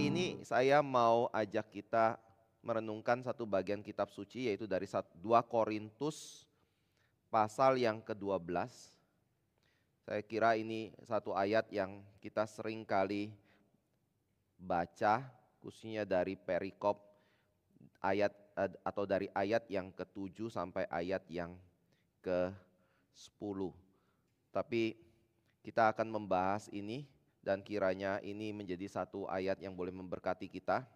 Hari ini saya mau ajak kita merenungkan satu bagian kitab suci, yaitu dari 2 Korintus pasal yang ke-12. Saya kira ini satu ayat yang kita sering kali baca, khususnya dari perikop ayat atau dari ayat yang ke-7 sampai ayat yang ke-10. Tapi kita akan membahas ini dan kiranya ini menjadi satu ayat yang boleh memberkati kita.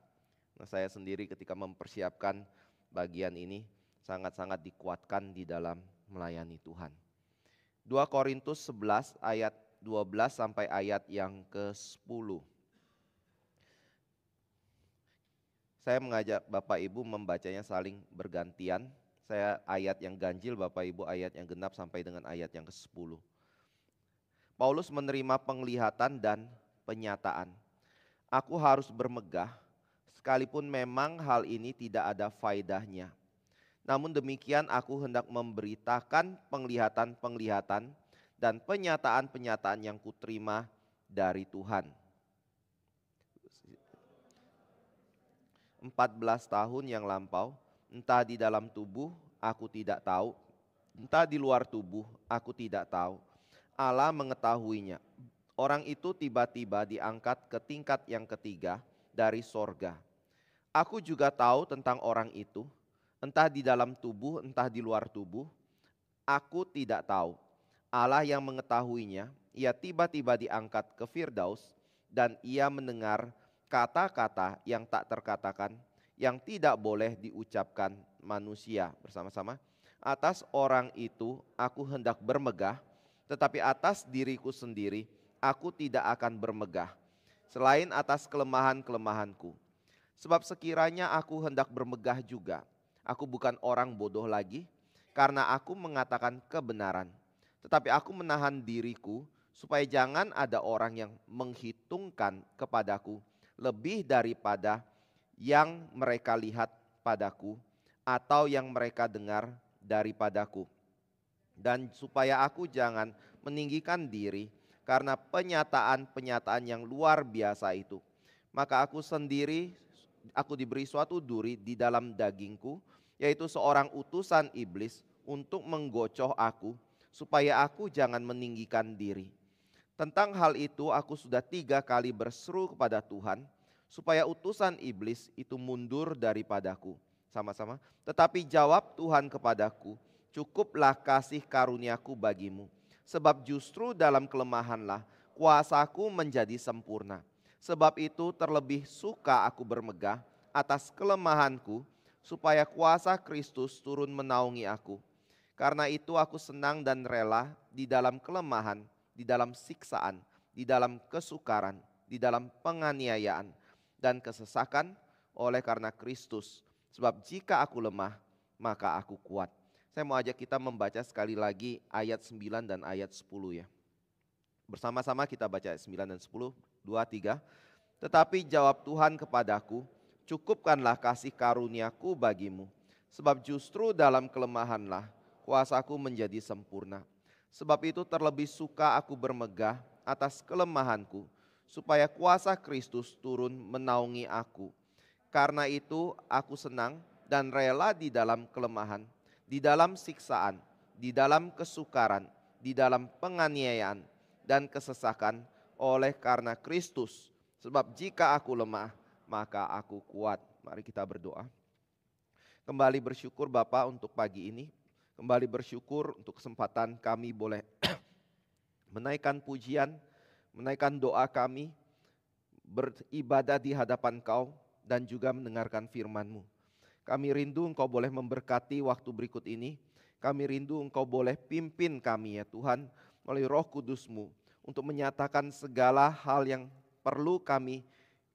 Nah, saya sendiri ketika mempersiapkan bagian ini sangat-sangat dikuatkan di dalam melayani Tuhan. 2 Korintus 11 ayat 12 sampai ayat yang ke-10. Saya mengajak Bapak Ibu membacanya saling bergantian. Saya ayat yang ganjil, Bapak Ibu ayat yang genap sampai dengan ayat yang ke-10. Paulus menerima penglihatan dan penyataan. Aku harus bermegah, sekalipun memang hal ini tidak ada faedahnya. Namun demikian aku hendak memberitakan penglihatan-penglihatan dan penyataan-penyataan yang kuterima dari Tuhan. 14 tahun yang lampau, entah di dalam tubuh aku tidak tahu, entah di luar tubuh aku tidak tahu. Allah mengetahuinya. Orang itu tiba-tiba diangkat ke tingkat yang ketiga dari sorga. Aku juga tahu tentang orang itu, entah di dalam tubuh, entah di luar tubuh, aku tidak tahu. Allah yang mengetahuinya, ia tiba-tiba diangkat ke Firdaus dan ia mendengar kata-kata yang tak terkatakan, yang tidak boleh diucapkan manusia. Bersama-sama, atas orang itu aku hendak bermegah, tetapi atas diriku sendiri aku tidak akan bermegah, selain atas kelemahan-kelemahanku. Sebab sekiranya aku hendak bermegah juga, aku bukan orang bodoh lagi, karena aku mengatakan kebenaran. Tetapi aku menahan diriku, supaya jangan ada orang yang menghitungkan kepadaku lebih daripada yang mereka lihat padaku, atau yang mereka dengar daripadaku. Dan supaya aku jangan meninggikan diri karena penyataan-penyataan yang luar biasa itu. Maka aku diberi suatu duri di dalam dagingku, yaitu seorang utusan iblis untuk menggocoh aku, supaya aku jangan meninggikan diri. Tentang hal itu aku sudah 3 kali berseru kepada Tuhan, supaya utusan iblis itu mundur daripadaku. Sama-sama. Tetapi jawab Tuhan kepadaku, cukuplah kasih karuniaku bagimu, sebab justru dalam kelemahanlah kuasaku menjadi sempurna. Sebab itu terlebih suka aku bermegah atas kelemahanku, supaya kuasa Kristus turun menaungi aku. Karena itu aku senang dan rela di dalam kelemahan, di dalam siksaan, di dalam kesukaran, di dalam penganiayaan dan kesesakan oleh karena Kristus. Sebab jika aku lemah, maka aku kuat. Saya mau ajak kita membaca sekali lagi ayat 9 dan ayat 10 ya. Bersama-sama kita baca ayat 9 dan 10, 2, 3. Tetapi jawab Tuhan kepadaku, cukupkanlah kasih karuniaku bagimu, sebab justru dalam kelemahanlah kuasaku menjadi sempurna. Sebab itu terlebih suka aku bermegah atas kelemahanku, supaya kuasa Kristus turun menaungi aku. Karena itu aku senang dan rela di dalam kelemahan, di dalam siksaan, di dalam kesukaran, di dalam penganiayaan dan kesesakan oleh karena Kristus. Sebab jika aku lemah, maka aku kuat. Mari kita berdoa. Kembali bersyukur Bapa untuk pagi ini. Kembali bersyukur untuk kesempatan kami boleh menaikkan pujian, menaikkan doa kami, beribadah di hadapan Kau dan juga mendengarkan firman-Mu. Kami rindu Engkau boleh memberkati waktu berikut ini. Kami rindu Engkau boleh pimpin kami ya Tuhan melalui Roh Kudus-Mu untuk menyatakan segala hal yang perlu kami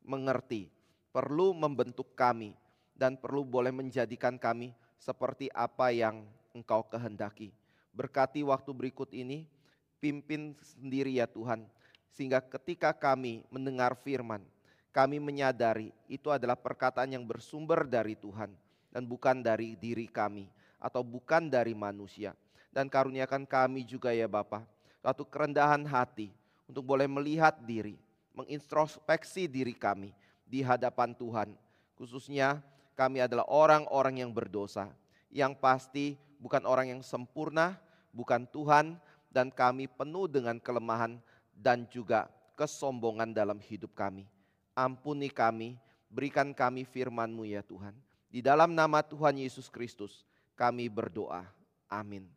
mengerti, perlu membentuk kami, dan perlu boleh menjadikan kami seperti apa yang Engkau kehendaki. Berkati waktu berikut ini, pimpin sendiri ya Tuhan, sehingga ketika kami mendengar firman, kami menyadari itu adalah perkataan yang bersumber dari Tuhan dan bukan dari diri kami atau bukan dari manusia. Dan karuniakan kami juga ya Bapa, suatu kerendahan hati untuk boleh melihat diri, mengintrospeksi diri kami di hadapan Tuhan. Khususnya kami adalah orang-orang yang berdosa. Yang pasti bukan orang yang sempurna, bukan Tuhan, dan kami penuh dengan kelemahan dan juga kesombongan dalam hidup kami. Ampuni kami, berikan kami firman-Mu ya Tuhan. Di dalam nama Tuhan Yesus Kristus kami berdoa. Amin.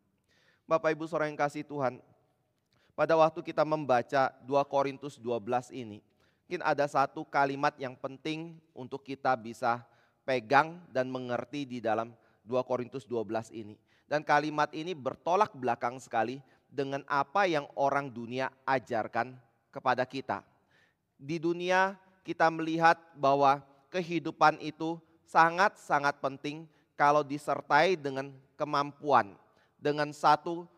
Bapak Ibu Saudara yang kasih Tuhan, pada waktu kita membaca 2 Korintus 12 ini, mungkin ada satu kalimat yang penting untuk kita bisa pegang dan mengerti di dalam 2 Korintus 12 ini. Dan kalimat ini bertolak belakang sekali dengan apa yang orang dunia ajarkan kepada kita. Di dunia kita melihat bahwa kehidupan itu sangat-sangat penting kalau disertai dengan kemampuan, dengan satu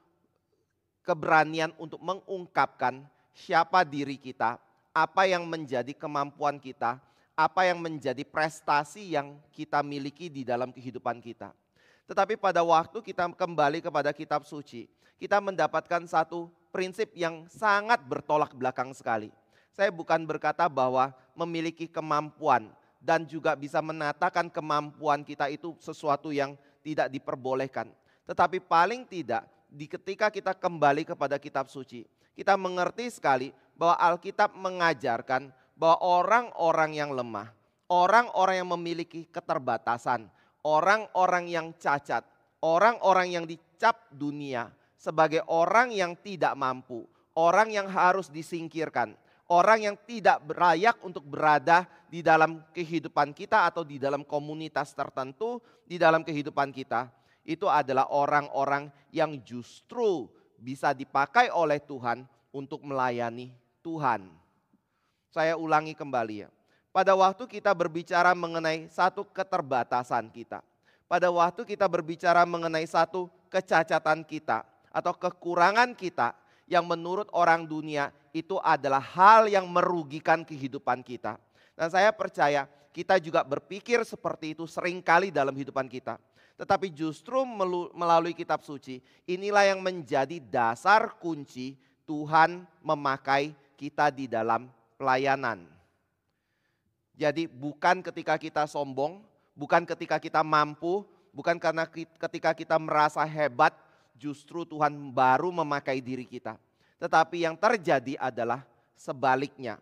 keberanian untuk mengungkapkan siapa diri kita, apa yang menjadi kemampuan kita, apa yang menjadi prestasi yang kita miliki di dalam kehidupan kita. Tetapi pada waktu kita kembali kepada kitab suci, kita mendapatkan satu prinsip yang sangat bertolak belakang sekali. Saya bukan berkata bahwa memiliki kemampuan dan juga bisa menatakan kemampuan kita itu sesuatu yang tidak diperbolehkan. Tetapi paling tidak ketika kita kembali kepada kitab suci, kita mengerti sekali bahwa Alkitab mengajarkan bahwa orang-orang yang lemah, orang-orang yang memiliki keterbatasan, orang-orang yang cacat, orang-orang yang dicap dunia sebagai orang yang tidak mampu, orang yang harus disingkirkan, orang yang tidak layak untuk berada di dalam kehidupan kita atau di dalam komunitas tertentu di dalam kehidupan kita. Itu adalah orang-orang yang justru bisa dipakai oleh Tuhan untuk melayani Tuhan. Saya ulangi kembali ya. Pada waktu kita berbicara mengenai satu keterbatasan kita, pada waktu kita berbicara mengenai satu kecacatan kita atau kekurangan kita yang menurut orang dunia itu adalah hal yang merugikan kehidupan kita. Dan saya percaya kita juga berpikir seperti itu seringkali dalam kehidupan kita. Tetapi justru melalui kitab suci, inilah yang menjadi dasar kunci Tuhan memakai kita di dalam pelayanan. Jadi bukan ketika kita sombong, bukan ketika kita mampu, bukan karena ketika kita merasa hebat, justru Tuhan baru memakai diri kita. Tetapi yang terjadi adalah sebaliknya.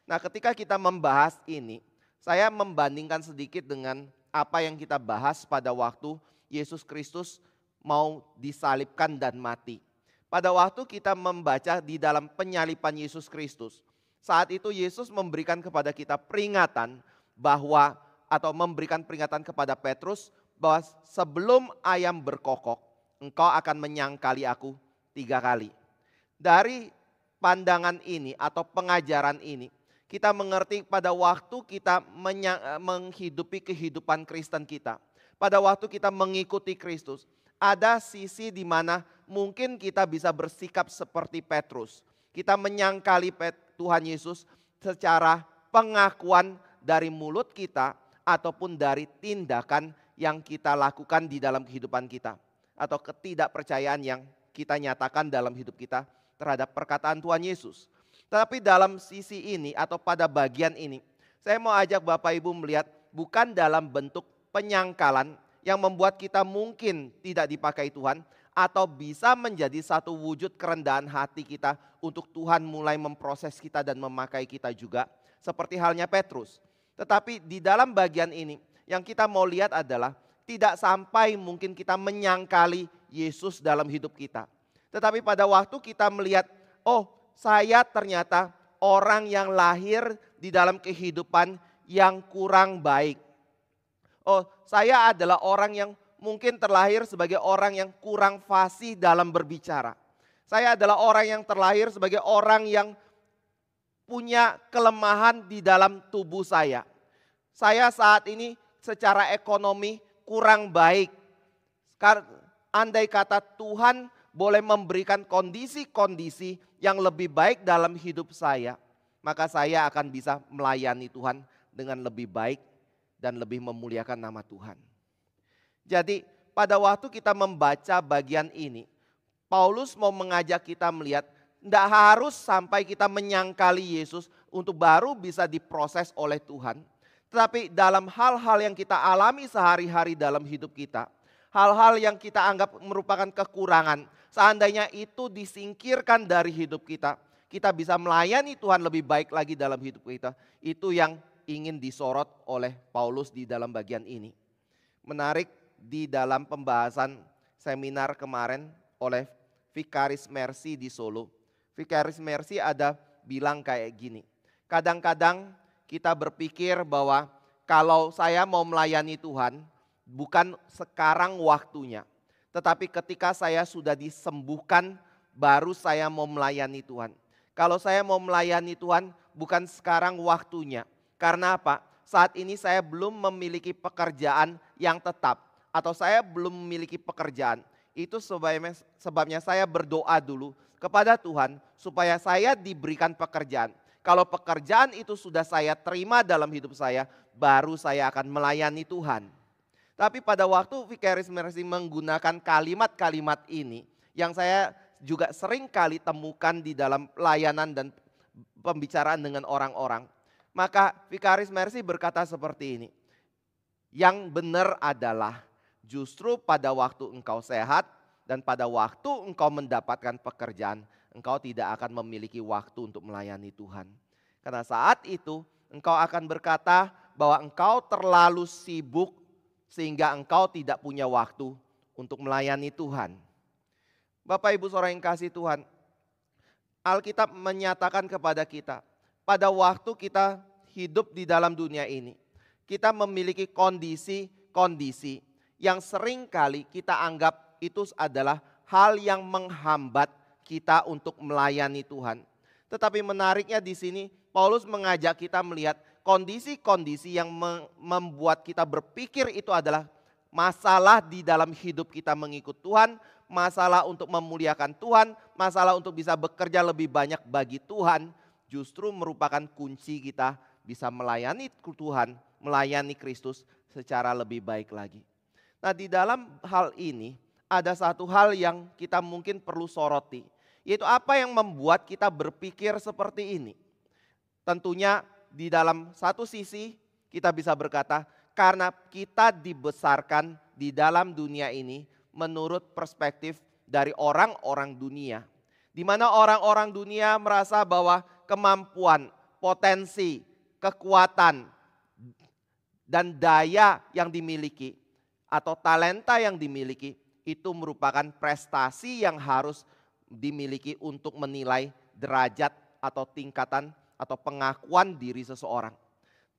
Nah, ketika kita membahas ini, saya membandingkan sedikit dengan apa yang kita bahas pada waktu Yesus Kristus mau disalibkan dan mati. Pada waktu kita membaca di dalam penyaliban Yesus Kristus, saat itu Yesus memberikan kepada kita peringatan bahwa atau memberikan peringatan kepada Petrus bahwa sebelum ayam berkokok, engkau akan menyangkali aku 3 kali. Dari pandangan ini atau pengajaran ini, kita mengerti pada waktu kita menghidupi kehidupan Kristen kita. Pada waktu kita mengikuti Kristus, ada sisi di mana mungkin kita bisa bersikap seperti Petrus. Kita menyangkali Tuhan Yesus secara pengakuan dari mulut kita ataupun dari tindakan yang kita lakukan di dalam kehidupan kita. Atau ketidakpercayaan yang kita nyatakan dalam hidup kita terhadap perkataan Tuhan Yesus. Tetapi dalam sisi ini atau pada bagian ini, saya mau ajak Bapak Ibu melihat bukan dalam bentuk penyangkalan yang membuat kita mungkin tidak dipakai Tuhan atau bisa menjadi satu wujud kerendahan hati kita untuk Tuhan mulai memproses kita dan memakai kita juga seperti halnya Petrus. Tetapi di dalam bagian ini yang kita mau lihat adalah tidak sampai mungkin kita menyangkali Yesus dalam hidup kita. Tetapi pada waktu kita melihat, oh, saya ternyata orang yang lahir di dalam kehidupan yang kurang baik. Oh, saya adalah orang yang mungkin terlahir sebagai orang yang kurang fasih dalam berbicara. Saya adalah orang yang terlahir sebagai orang yang punya kelemahan di dalam tubuh saya. Saya saat ini secara ekonomi kurang baik. Andai kata Tuhan boleh memberikan kondisi-kondisi yang lebih baik dalam hidup saya, maka saya akan bisa melayani Tuhan dengan lebih baik dan lebih memuliakan nama Tuhan. Jadi pada waktu kita membaca bagian ini, Paulus mau mengajak kita melihat, tidak harus sampai kita menyangkali Yesus untuk baru bisa diproses oleh Tuhan. Tetapi dalam hal-hal yang kita alami sehari-hari dalam hidup kita, hal-hal yang kita anggap merupakan kekurangan, seandainya itu disingkirkan dari hidup kita, kita bisa melayani Tuhan lebih baik lagi dalam hidup kita. Itu yang ingin disorot oleh Paulus di dalam bagian ini. Menarik, di dalam pembahasan seminar kemarin oleh Vicaris Mercy di Solo, Vicaris Mercy ada bilang kayak gini, kadang-kadang kita berpikir bahwa kalau saya mau melayani Tuhan, bukan sekarang waktunya. Tetapi ketika saya sudah disembuhkan, baru saya mau melayani Tuhan. Kalau saya mau melayani Tuhan, bukan sekarang waktunya. Karena apa? Saat ini saya belum memiliki pekerjaan yang tetap. Atau saya belum memiliki pekerjaan. Itu sebabnya saya berdoa dulu kepada Tuhan supaya saya diberikan pekerjaan. Kalau pekerjaan itu sudah saya terima dalam hidup saya, baru saya akan melayani Tuhan. Tapi pada waktu Vicaris Mercy menggunakan kalimat-kalimat ini, yang saya juga sering kali temukan di dalam layanan dan pembicaraan dengan orang-orang. Maka Vicaris Mercy berkata seperti ini, yang benar adalah justru pada waktu engkau sehat dan pada waktu engkau mendapatkan pekerjaan, engkau tidak akan memiliki waktu untuk melayani Tuhan. Karena saat itu engkau akan berkata bahwa engkau terlalu sibuk sehingga engkau tidak punya waktu untuk melayani Tuhan. Bapak Ibu Saudara yang kasih Tuhan, Alkitab menyatakan kepada kita, pada waktu kita hidup di dalam dunia ini, kita memiliki kondisi-kondisi yang sering kali kita anggap itu adalah hal yang menghambat kita untuk melayani Tuhan. Tetapi menariknya di sini Paulus mengajak kita melihat kondisi-kondisi yang membuat kita berpikir itu adalah masalah di dalam hidup kita mengikut Tuhan, masalah untuk memuliakan Tuhan, masalah untuk bisa bekerja lebih banyak bagi Tuhan, justru merupakan kunci kita bisa melayani Tuhan, melayani Kristus secara lebih baik lagi. Nah, di dalam hal ini ada satu hal yang kita mungkin perlu soroti, yaitu apa yang membuat kita berpikir seperti ini. Tentunya di dalam satu sisi kita bisa berkata karena kita dibesarkan di dalam dunia ini menurut perspektif dari orang-orang dunia. Di mana orang-orang dunia merasa bahwa kemampuan, potensi, kekuatan, dan daya yang dimiliki atau talenta yang dimiliki itu merupakan prestasi yang harus dimiliki untuk menilai derajat atau tingkatan atau pengakuan diri seseorang.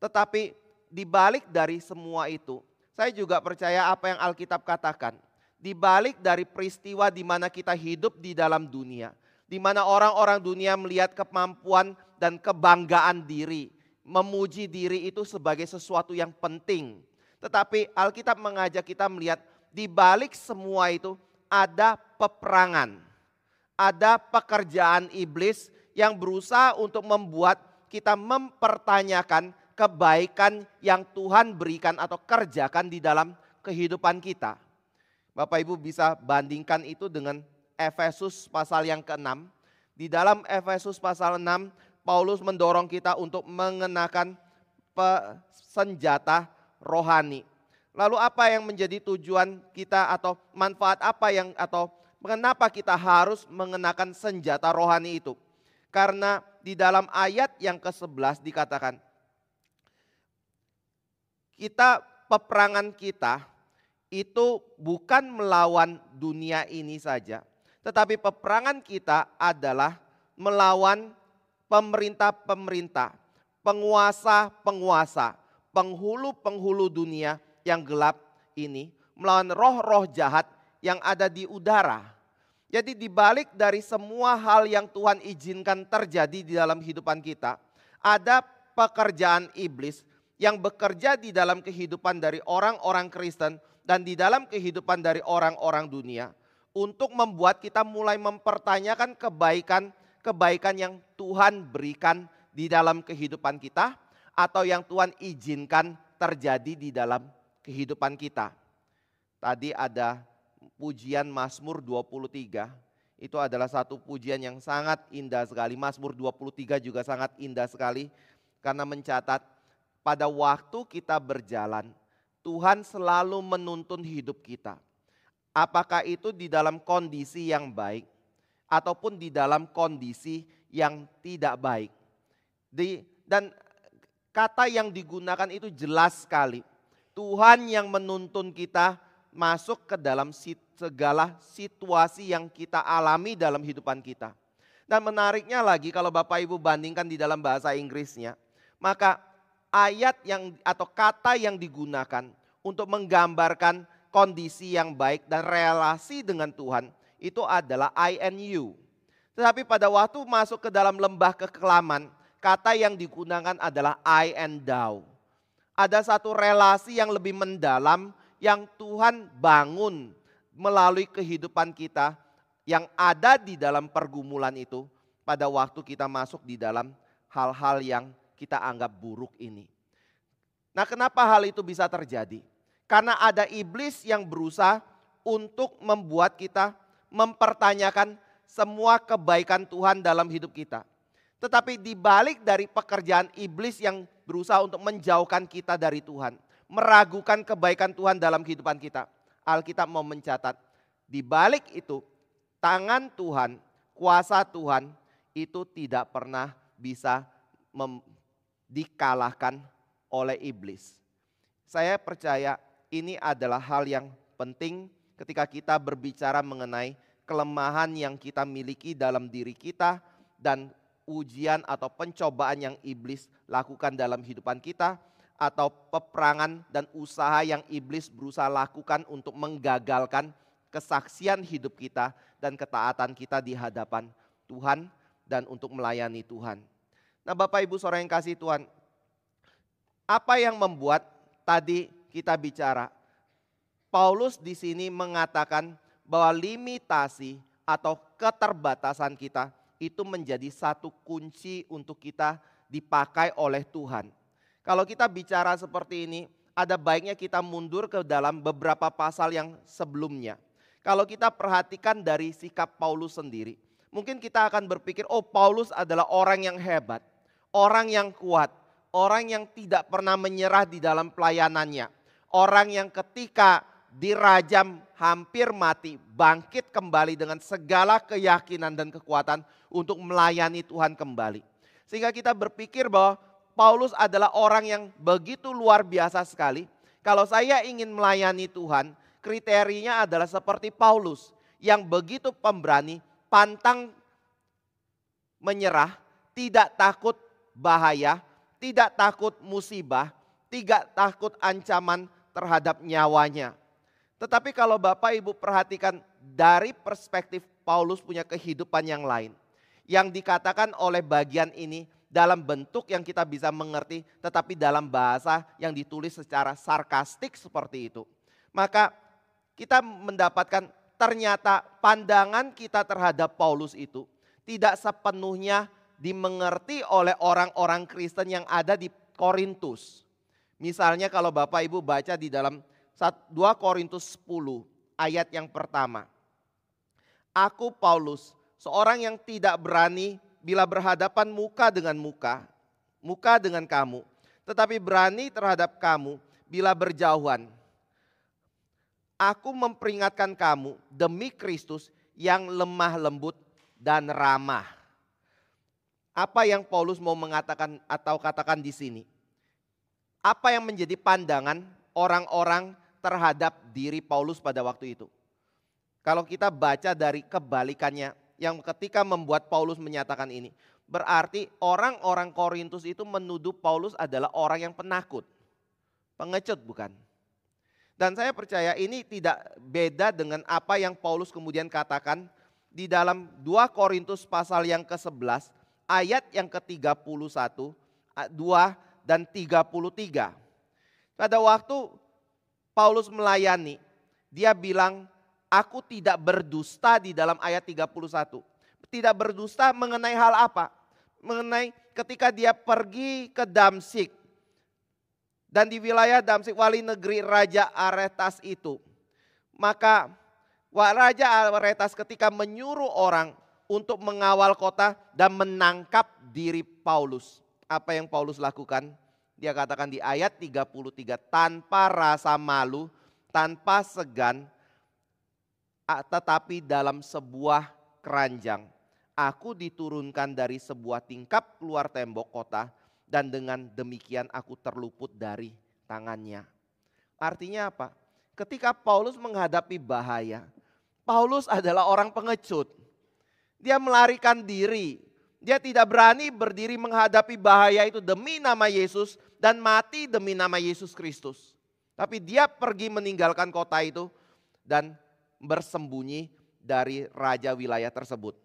Tetapi di balik dari semua itu, saya juga percaya apa yang Alkitab katakan. Di balik dari peristiwa di mana kita hidup di dalam dunia, di mana orang-orang dunia melihat kemampuan dan kebanggaan diri, memuji diri itu sebagai sesuatu yang penting. Tetapi Alkitab mengajak kita melihat di balik semua itu ada peperangan, ada pekerjaan iblis yang berusaha untuk membuat kita mempertanyakan kebaikan yang Tuhan berikan atau kerjakan di dalam kehidupan kita. Bapak Ibu bisa bandingkan itu dengan Efesus pasal yang ke-6. Di dalam Efesus pasal 6, Paulus mendorong kita untuk mengenakan senjata rohani. Lalu apa yang menjadi tujuan kita atau manfaat apa yang atau mengapa kita harus mengenakan senjata rohani itu? Karena di dalam ayat yang ke-11 dikatakan, peperangan kita itu bukan melawan dunia ini saja. Tetapi peperangan kita adalah melawan pemerintah-pemerintah, penguasa-penguasa, penghulu-penghulu dunia yang gelap ini, melawan roh-roh jahat yang ada di udara. Jadi dibalik dari semua hal yang Tuhan izinkan terjadi di dalam kehidupan kita, ada pekerjaan iblis yang bekerja di dalam kehidupan dari orang-orang Kristen dan di dalam kehidupan dari orang-orang dunia untuk membuat kita mulai mempertanyakan kebaikan yang Tuhan berikan di dalam kehidupan kita atau yang Tuhan izinkan terjadi di dalam kehidupan kita. Tadi ada pujian Mazmur 23, itu adalah satu pujian yang sangat indah sekali. Mazmur 23 juga sangat indah sekali karena mencatat pada waktu kita berjalan, Tuhan selalu menuntun hidup kita. Apakah itu di dalam kondisi yang baik ataupun di dalam kondisi yang tidak baik. Dan kata yang digunakan itu jelas sekali. Tuhan yang menuntun kita masuk ke dalam segala situasi yang kita alami dalam kehidupan kita. Dan menariknya lagi kalau Bapak Ibu bandingkan di dalam bahasa Inggrisnya, maka ayat yang atau kata yang digunakan untuk menggambarkan kondisi yang baik dan relasi dengan Tuhan itu adalah I and you. Tetapi pada waktu masuk ke dalam lembah kekelaman, kata yang digunakan adalah I and thou. Ada satu relasi yang lebih mendalam yang Tuhan bangun melalui kehidupan kita yang ada di dalam pergumulan itu pada waktu kita masuk di dalam hal-hal yang kita anggap buruk ini. Nah, kenapa hal itu bisa terjadi? Karena ada iblis yang berusaha untuk membuat kita mempertanyakan semua kebaikan Tuhan dalam hidup kita. Tetapi di balik dari pekerjaan iblis yang berusaha untuk menjauhkan kita dari Tuhan, meragukan kebaikan Tuhan dalam kehidupan kita, Alkitab mau mencatat, di balik itu tangan Tuhan, kuasa Tuhan itu tidak pernah bisa dikalahkan oleh iblis. Saya percaya ini adalah hal yang penting ketika kita berbicara mengenai kelemahan yang kita miliki dalam diri kita dan ujian atau pencobaan yang iblis lakukan dalam kehidupan kita, atau peperangan dan usaha yang iblis berusaha lakukan untuk menggagalkan kesaksian hidup kita dan ketaatan kita di hadapan Tuhan dan untuk melayani Tuhan. Nah, Bapak Ibu Saudara yang kasih Tuhan, apa yang membuat tadi kita bicara? Paulus di sini mengatakan bahwa limitasi atau keterbatasan kita itu menjadi satu kunci untuk kita dipakai oleh Tuhan. Kalau kita bicara seperti ini, ada baiknya kita mundur ke dalam beberapa pasal yang sebelumnya. Kalau kita perhatikan dari sikap Paulus sendiri, mungkin kita akan berpikir, oh Paulus adalah orang yang hebat, orang yang kuat, orang yang tidak pernah menyerah di dalam pelayanannya, orang yang ketika dirajam hampir mati, bangkit kembali dengan segala keyakinan dan kekuatan untuk melayani Tuhan kembali. Sehingga kita berpikir bahwa Paulus adalah orang yang begitu luar biasa sekali. Kalau saya ingin melayani Tuhan, kriterianya adalah seperti Paulus yang begitu pemberani, pantang menyerah, tidak takut bahaya, tidak takut musibah, tidak takut ancaman terhadap nyawanya. Tetapi kalau Bapak Ibu perhatikan dari perspektif Paulus punya kehidupan yang lain, yang dikatakan oleh bagian ini dalam bentuk yang kita bisa mengerti, tetapi dalam bahasa yang ditulis secara sarkastik seperti itu. Maka kita mendapatkan ternyata pandangan kita terhadap Paulus itu tidak sepenuhnya dimengerti oleh orang-orang Kristen yang ada di Korintus. Misalnya kalau Bapak Ibu baca di dalam 2 Korintus 10 ayat yang pertama. Aku Paulus, seorang yang tidak berani bila berhadapan muka dengan kamu, tetapi berani terhadap kamu bila berjauhan. Aku memperingatkan kamu demi Kristus yang lemah lembut dan ramah. Apa yang Paulus mau mengatakan atau katakan di sini? Apa yang menjadi pandangan orang-orang terhadap diri Paulus pada waktu itu? Kalau kita baca dari kebalikannya, yang ketika membuat Paulus menyatakan ini, berarti orang-orang Korintus itu menuduh Paulus adalah orang yang penakut, pengecut bukan? Dan saya percaya ini tidak beda dengan apa yang Paulus kemudian katakan di dalam 2 Korintus pasal yang ke-11 ayat yang ke-31, 2 dan 33. Pada waktu Paulus melayani, dia bilang, aku tidak berdusta di dalam ayat 31. Tidak berdusta mengenai hal apa? Mengenai ketika dia pergi ke Damsyik. Dan di wilayah Damsyik, wali negeri Raja Aretas itu. Maka Raja Aretas ketika menyuruh orang untuk mengawal kota dan menangkap diri Paulus. Apa yang Paulus lakukan? Dia katakan di ayat 33, tanpa rasa malu, tanpa segan, tetapi dalam sebuah keranjang. Aku diturunkan dari sebuah tingkap keluar tembok kota, dan dengan demikian aku terluput dari tangannya. Artinya apa? Ketika Paulus menghadapi bahaya, Paulus adalah orang pengecut. Dia melarikan diri. Dia tidak berani berdiri menghadapi bahaya itu demi nama Yesus dan mati demi nama Yesus Kristus. Tapi dia pergi meninggalkan kota itu dan bersembunyi dari raja wilayah tersebut.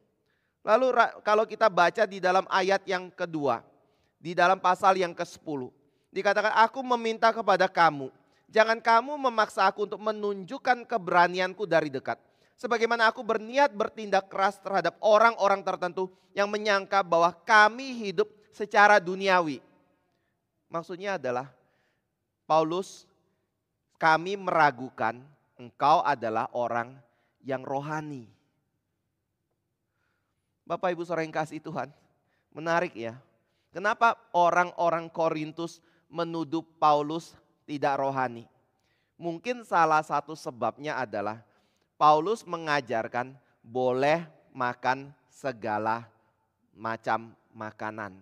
Lalu kalau kita baca di dalam ayat yang kedua, di dalam pasal yang ke-10, dikatakan aku meminta kepada kamu, jangan kamu memaksa aku untuk menunjukkan keberanianku dari dekat. Sebagaimana aku berniat bertindak keras terhadap orang-orang tertentu yang menyangka bahwa kami hidup secara duniawi. Maksudnya adalah Paulus, kami meragukan engkau adalah orang yang rohani. Bapak Ibu saudara yang kasih Tuhan, menarik ya. Kenapa orang-orang Korintus menuduh Paulus tidak rohani? Mungkin salah satu sebabnya adalah Paulus mengajarkan boleh makan segala macam makanan.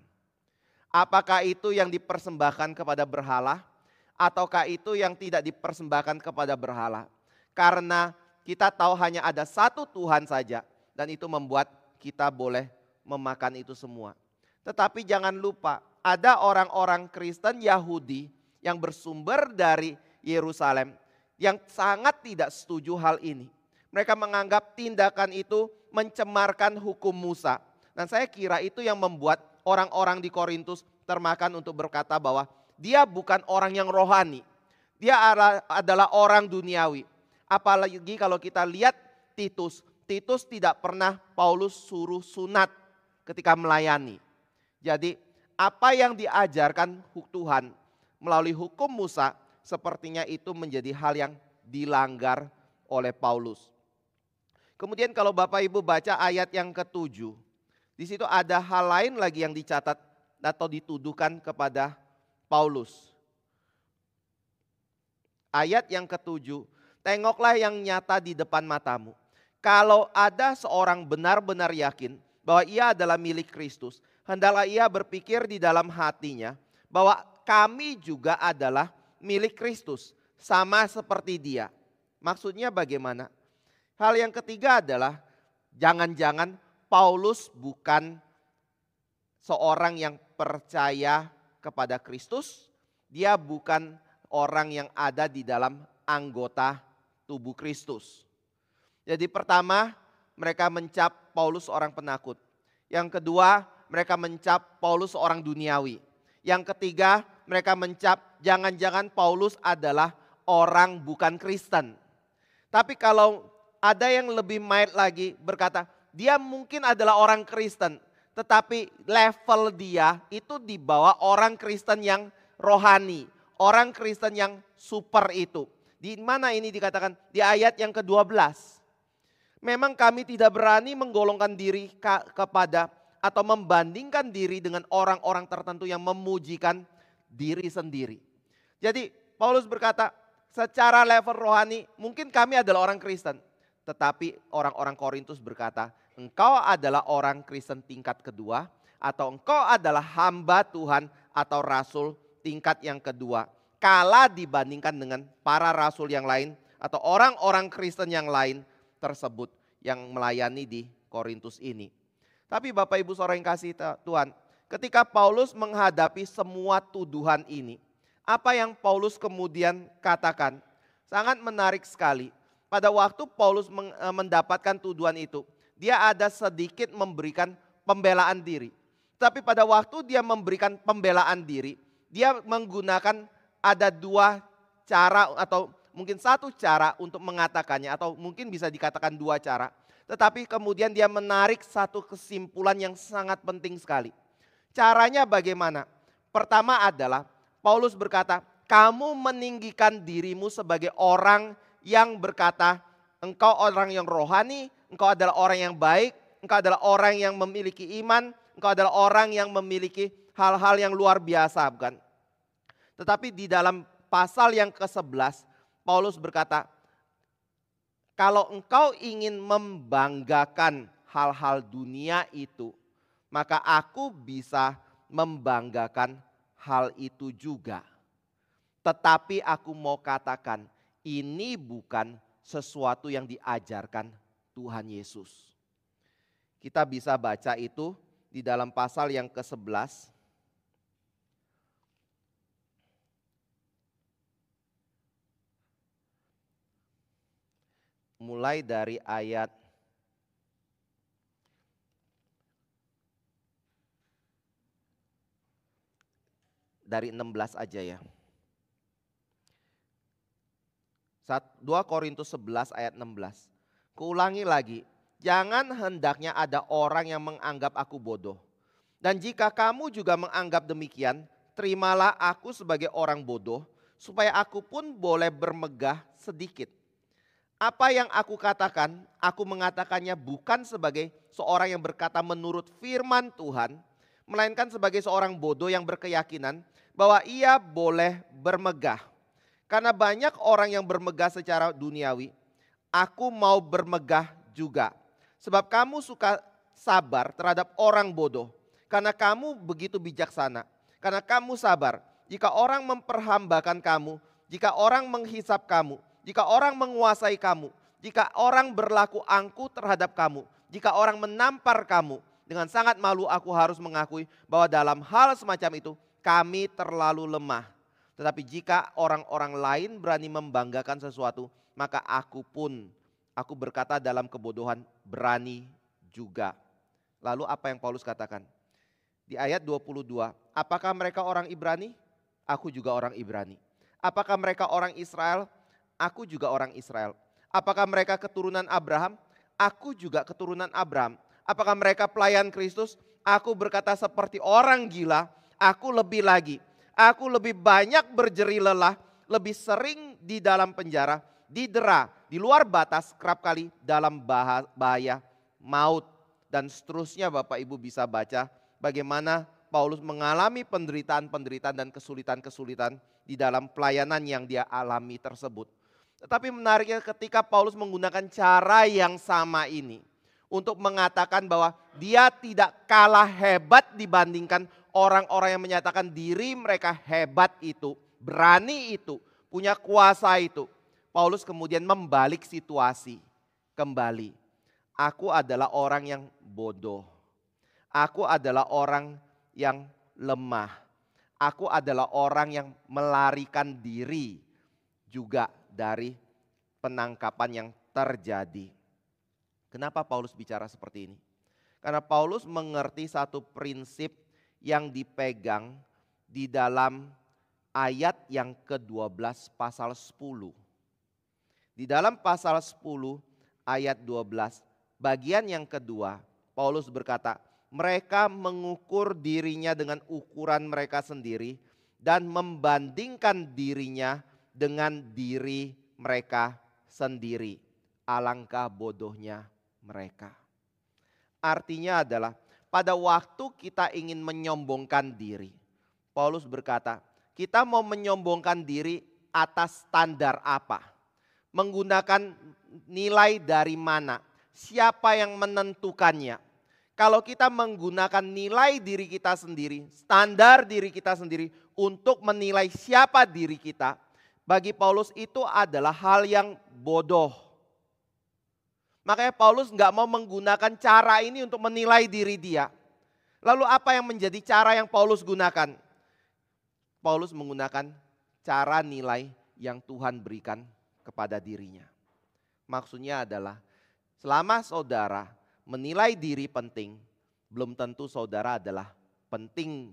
Apakah itu yang dipersembahkan kepada berhala ataukah itu yang tidak dipersembahkan kepada berhala? Karena kita tahu hanya ada satu Tuhan saja dan itu membuat kita boleh memakan itu semua. Tetapi jangan lupa ada orang-orang Kristen Yahudi yang bersumber dari Yerusalem yang sangat tidak setuju hal ini. Mereka menganggap tindakan itu mencemarkan hukum Musa. Dan saya kira itu yang membuat orang-orang di Korintus termakan untuk berkata bahwa dia bukan orang yang rohani. Dia adalah orang duniawi. Apalagi kalau kita lihat Titus. Titus tidak pernah Paulus suruh sunat ketika melayani. Jadi apa yang diajarkan Tuhan melalui hukum Musa sepertinya itu menjadi hal yang dilanggar oleh Paulus. Kemudian kalau Bapak Ibu baca ayat yang ke-7, di situ ada hal lain lagi yang dicatat atau dituduhkan kepada Paulus. Ayat yang ke-7, tengoklah yang nyata di depan matamu. Kalau ada seorang benar-benar yakin bahwa ia adalah milik Kristus, hendaklah ia berpikir di dalam hatinya bahwa kami juga adalah milik Kristus, sama seperti dia. Maksudnya bagaimana? Hal yang ketiga adalah jangan-jangan Paulus bukan seorang yang percaya kepada Kristus, dia bukan orang yang ada di dalam anggota tubuh Kristus. Jadi pertama, mereka mencap Paulus orang penakut. Yang kedua, mereka mencap Paulus orang duniawi. Yang ketiga, mereka mencap jangan-jangan Paulus adalah orang bukan Kristen. Tapi kalau ada yang lebih mild lagi berkata, dia mungkin adalah orang Kristen. Tetapi level dia itu di bawah orang Kristen yang rohani. Orang Kristen yang super itu. Di mana ini dikatakan? Di ayat yang ke-12. Memang kami tidak berani menggolongkan diri kepada atau membandingkan diri dengan orang-orang tertentu yang memujikan diri sendiri. Jadi Paulus berkata secara level rohani mungkin kami adalah orang Kristen. Tetapi orang-orang Korintus berkata engkau adalah orang Kristen tingkat kedua atau engkau adalah hamba Tuhan atau rasul tingkat yang kedua. Kala dibandingkan dengan para rasul yang lain atau orang-orang Kristen yang lain tersebut yang melayani di Korintus ini. Tapi Bapak Ibu saudara yang kasih Tuhan, ketika Paulus menghadapi semua tuduhan ini, apa yang Paulus kemudian katakan? Sangat menarik sekali. Pada waktu Paulus mendapatkan tuduhan itu, dia ada sedikit memberikan pembelaan diri. Tapi pada waktu dia memberikan pembelaan diri, dia menggunakan ada dua cara atau mungkin satu cara untuk mengatakannya atau mungkin bisa dikatakan dua cara. Tetapi kemudian dia menarik satu kesimpulan yang sangat penting sekali. Caranya bagaimana? Pertama adalah Paulus berkata, kamu meninggikan dirimu sebagai orang yang berkata, engkau orang yang rohani, engkau adalah orang yang baik, engkau adalah orang yang memiliki iman, engkau adalah orang yang memiliki hal-hal yang luar biasa, bukan? Tetapi di dalam pasal yang ke-11, Paulus berkata, kalau engkau ingin membanggakan hal-hal dunia itu, maka aku bisa membanggakan hal itu juga. Tetapi aku mau katakan, ini bukan sesuatu yang diajarkan Tuhan Yesus. Kita bisa baca itu di dalam pasal yang ke-11. Mulai dari ayat dari 16 aja ya. 2 Korintus 11 ayat 16. Kuulangi lagi, jangan hendaknya ada orang yang menganggap aku bodoh. Dan jika kamu juga menganggap demikian, terimalah aku sebagai orang bodoh, supaya aku pun boleh bermegah sedikit. Apa yang aku katakan, aku mengatakannya bukan sebagai seorang yang berkata menurut firman Tuhan, melainkan sebagai seorang bodoh yang berkeyakinan bahwa ia boleh bermegah. Karena banyak orang yang bermegah secara duniawi, aku mau bermegah juga. Sebab kamu suka sabar terhadap orang bodoh, karena kamu begitu bijaksana. Karena kamu sabar, jika orang memperhambakan kamu, jika orang menghisap kamu, jika orang menguasai kamu, jika orang berlaku angkuh terhadap kamu, jika orang menampar kamu, dengan sangat malu aku harus mengakui bahwa dalam hal semacam itu kami terlalu lemah. Tetapi jika orang-orang lain berani membanggakan sesuatu, maka aku berkata dalam kebodohan, berani juga. Lalu apa yang Paulus katakan? Di ayat 22, apakah mereka orang Ibrani? Aku juga orang Ibrani. Apakah mereka orang Israel? Aku juga orang Israel. Apakah mereka keturunan Abraham? Aku juga keturunan Abraham. Apakah mereka pelayan Kristus? Aku berkata seperti orang gila, aku lebih lagi. Aku lebih banyak berjeri lelah, lebih sering di dalam penjara, didera, di luar batas, kerap kali dalam bahaya maut. Dan seterusnya Bapak Ibu bisa baca bagaimana Paulus mengalami penderitaan-penderitaan dan kesulitan-kesulitan di dalam pelayanan yang dia alami tersebut. Tetapi menariknya ketika Paulus menggunakan cara yang sama ini untuk mengatakan bahwa dia tidak kalah hebat dibandingkan orang-orang yang menyatakan diri mereka hebat itu, berani itu, punya kuasa itu. Paulus kemudian membalik situasi kembali. Aku adalah orang yang bodoh. Aku adalah orang yang lemah. Aku adalah orang yang melarikan diri juga dari penangkapan yang terjadi. Kenapa Paulus bicara seperti ini? Karena Paulus mengerti satu prinsip yang dipegang di dalam ayat yang ke-12 pasal 10. Di dalam pasal 10 ayat 12 bagian yang kedua Paulus berkata, mereka mengukur dirinya dengan ukuran mereka sendiri dan membandingkan dirinya dengan diri mereka sendiri. Alangkah bodohnya mereka. Artinya adalah pada waktu kita ingin menyombongkan diri, Paulus berkata, kita mau menyombongkan diri atas standar apa? Menggunakan nilai dari mana? Siapa yang menentukannya? Kalau kita menggunakan nilai diri kita sendiri, standar diri kita sendiri untuk menilai siapa diri kita, bagi Paulus itu adalah hal yang bodoh. Makanya Paulus nggak mau menggunakan cara ini untuk menilai diri dia. Lalu apa yang menjadi cara yang Paulus gunakan? Paulus menggunakan cara nilai yang Tuhan berikan kepada dirinya. Maksudnya adalah selama saudara menilai diri penting, belum tentu saudara adalah penting.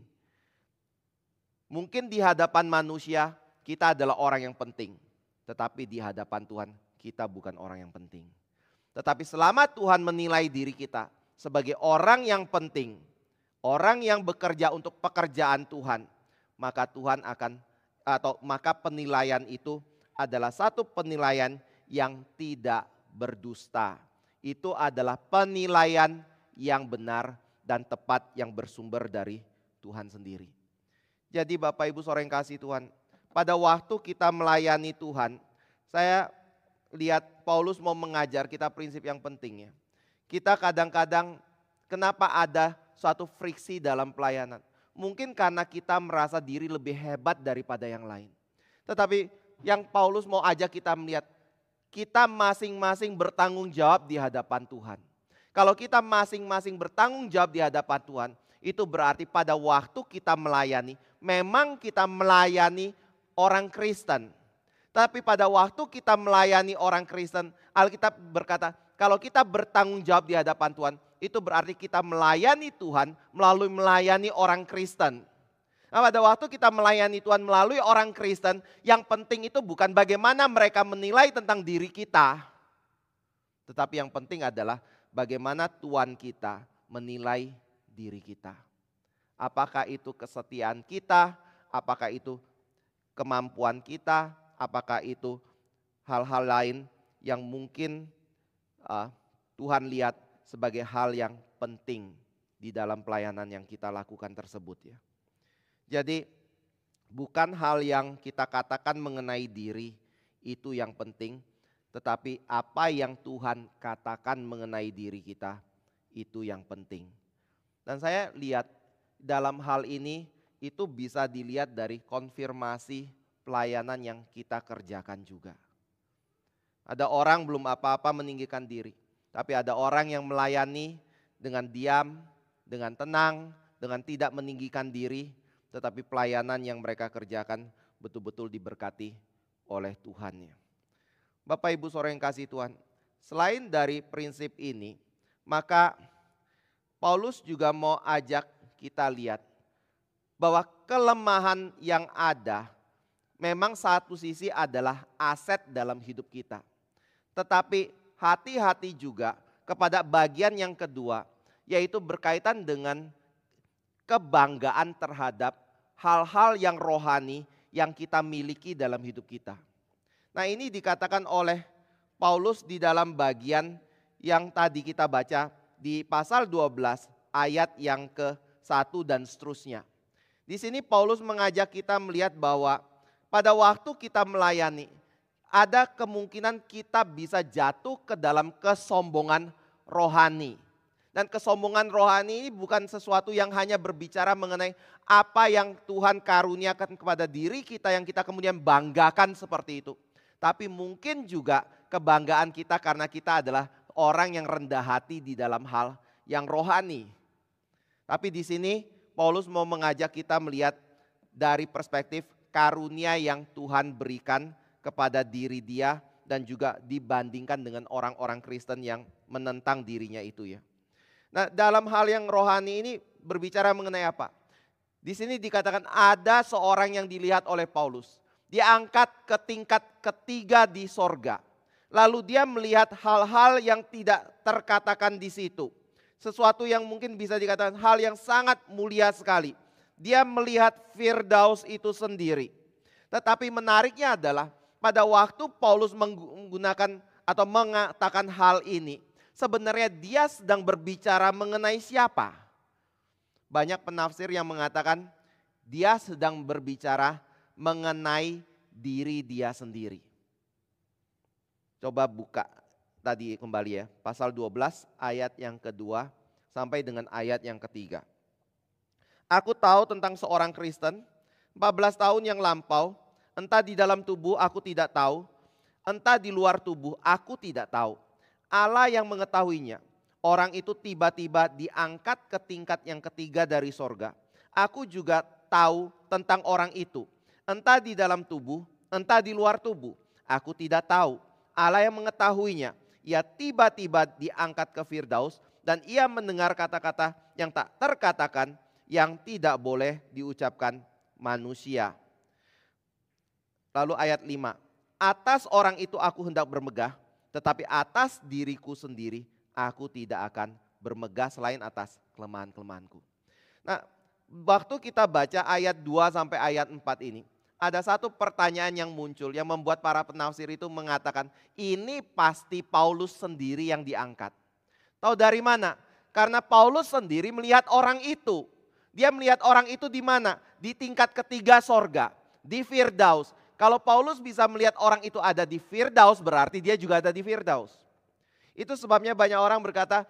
Mungkin di hadapan manusia kita adalah orang yang penting, tetapi di hadapan Tuhan kita bukan orang yang penting. Tetapi selama Tuhan menilai diri kita sebagai orang yang penting, orang yang bekerja untuk pekerjaan Tuhan, maka Tuhan maka penilaian itu adalah satu penilaian yang tidak berdusta. Itu adalah penilaian yang benar dan tepat yang bersumber dari Tuhan sendiri. Jadi Bapak Ibu saudara yang kasih Tuhan, pada waktu kita melayani Tuhan, saya lihat Paulus mau mengajar kita prinsip yang penting ya. Kita kadang-kadang kenapa ada suatu friksi dalam pelayanan? Mungkin karena kita merasa diri lebih hebat daripada yang lain. Tetapi yang Paulus mau ajak kita melihat, kita masing-masing bertanggung jawab di hadapan Tuhan. Kalau kita masing-masing bertanggung jawab di hadapan Tuhan, itu berarti pada waktu kita melayani, memang kita melayani orang Kristen. Tapi pada waktu kita melayani orang Kristen, Alkitab berkata, kalau kita bertanggung jawab di hadapan Tuhan, itu berarti kita melayani Tuhan melalui melayani orang Kristen. Nah, pada waktu kita melayani Tuhan melalui orang Kristen, yang penting itu bukan bagaimana mereka menilai tentang diri kita. Tetapi yang penting adalah bagaimana Tuhan kita menilai diri kita. Apakah itu kesetiaan kita, apakah itu kemampuan kita, apakah itu hal-hal lain yang mungkin Tuhan lihat sebagai hal yang penting di dalam pelayanan yang kita lakukan tersebut ya. Jadi bukan hal yang kita katakan mengenai diri itu yang penting, tetapi apa yang Tuhan katakan mengenai diri kita itu yang penting. Dan saya lihat dalam hal ini itu bisa dilihat dari konfirmasi pelayanan yang kita kerjakan juga. Ada orang belum apa-apa meninggikan diri, tapi ada orang yang melayani dengan diam, dengan tenang, dengan tidak meninggikan diri, tetapi pelayanan yang mereka kerjakan betul-betul diberkati oleh Tuhannya. Bapak Ibu saudara yang kasih Tuhan, selain dari prinsip ini, maka Paulus juga mau ajak kita lihat bahwa kelemahan yang ada memang satu sisi adalah aset dalam hidup kita. Tetapi hati-hati juga kepada bagian yang kedua, yaitu berkaitan dengan kebanggaan terhadap hal-hal yang rohani yang kita miliki dalam hidup kita. Nah, ini dikatakan oleh Paulus di dalam bagian yang tadi kita baca di pasal 12 ayat yang ke-1 dan seterusnya. Di sini Paulus mengajak kita melihat bahwa pada waktu kita melayani, ada kemungkinan kita bisa jatuh ke dalam kesombongan rohani. Dan kesombongan rohani ini bukan sesuatu yang hanya berbicara mengenai apa yang Tuhan karuniakan kepada diri kita yang kita kemudian banggakan seperti itu. Tapi mungkin juga kebanggaan kita karena kita adalah orang yang rendah hati di dalam hal yang rohani. Tapi di sini Paulus mau mengajak kita melihat dari perspektif karunia yang Tuhan berikan kepada diri dia dan juga dibandingkan dengan orang-orang Kristen yang menentang dirinya itu ya. Nah, dalam hal yang rohani ini berbicara mengenai apa? Di sini dikatakan ada seorang yang dilihat oleh Paulus. Diangkat ke tingkat ketiga di sorga. Lalu dia melihat hal-hal yang tidak terkatakan di situ. Sesuatu yang mungkin bisa dikatakan hal yang sangat mulia sekali. Dia melihat Firdaus itu sendiri. Tetapi menariknya adalah pada waktu Paulus menggunakan atau mengatakan hal ini, sebenarnya dia sedang berbicara mengenai siapa? Banyak penafsir yang mengatakan dia sedang berbicara mengenai diri dia sendiri. Coba buka tadi kembali ya, pasal 12 ayat yang kedua sampai dengan ayat yang ketiga. Aku tahu tentang seorang Kristen, 14 tahun yang lampau, entah di dalam tubuh aku tidak tahu, entah di luar tubuh aku tidak tahu. Allah yang mengetahuinya, orang itu tiba-tiba diangkat ke tingkat yang ketiga dari sorga. Aku juga tahu tentang orang itu, entah di dalam tubuh, entah di luar tubuh, aku tidak tahu. Allah yang mengetahuinya, ia tiba-tiba diangkat ke Firdaus dan ia mendengar kata-kata yang tak terkatakan yang tidak boleh diucapkan manusia. Lalu ayat 5, atas orang itu aku hendak bermegah, tetapi atas diriku sendiri aku tidak akan bermegah selain atas kelemahan-kelemahanku. Nah, waktu kita baca ayat 2 sampai ayat 4 ini, ada satu pertanyaan yang muncul yang membuat para penafsir itu mengatakan ini pasti Paulus sendiri yang diangkat. Tahu dari mana? Karena Paulus sendiri melihat orang itu. Dia melihat orang itu di mana? Di tingkat ketiga sorga, di Firdaus. Kalau Paulus bisa melihat orang itu ada di Firdaus, berarti dia juga ada di Firdaus. Itu sebabnya banyak orang berkata,